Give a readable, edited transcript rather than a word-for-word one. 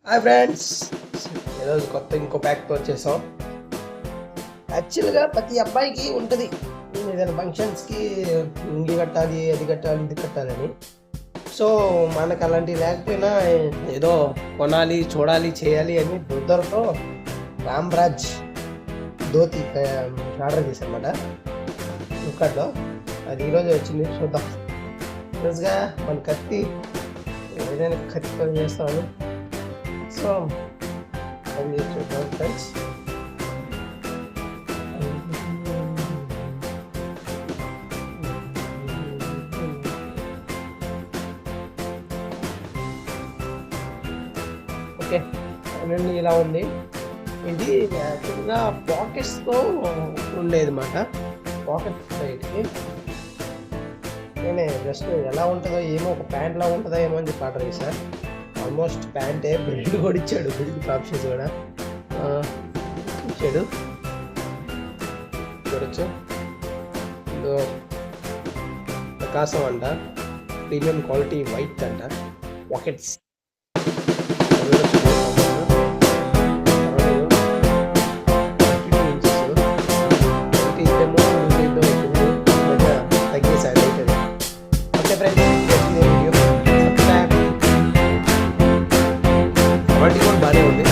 Hi friends, ఈరోజు ఇంకో ప్యాక్తో వచ్చేసాం. యాక్చువల్గా ప్రతి అబ్బాయికి ఉంటుంది ఏదైనా ఫంక్షన్స్కి ఇంగి కట్టాలి, అది కట్టాలి, ఇది కట్టాలని. సో మనకు అలాంటివి లేకపోయినా ఏదో కొనాలి, చూడాలి, చేయాలి అని దుర్దరతో రామ్రాజ్ ధోతి ఆర్డర్ చేశానమాట ఫ్లిప్కార్ట్లో. అది ఈరోజు వచ్చింది, చూద్దాం. ఈరోజుగా మన కత్తి ఏదైనా కత్తితో చేస్తాను. సో అది చూద్దాం ఫ్రెండ్స్. ఓకే, అన్నీ ఇలా ఉంది. ఇది యాక్చువల్గా పాకెట్స్తో ఉండేది అన్నమాట. పాకెట్ సైడ్కి నేనే జస్ట్ ఎలా ఉంటుందో ఏమో, ఒక ప్యాంట్లా ఉంటుందో ఏమో అని చెప్పి ఆర్డర్ చేశాను. ఆల్మోస్ట్ ప్యాంటే, బెల్ట్ కూడా ఇచ్చాడు, బెల్ట్ ఆప్షన్స్ కూడా ఇచ్చాడు. చూడొచ్చు, ఇదో ప్రకాశం అంట, ప్రీమియం క్వాలిటీ వైట్ అంట, పాకెట్స్. తగ్గేసాడు. ఓకే ఫ్రెండ్స్, వీడియో క్వాలిటీ కూడా బాగానే ఉంది.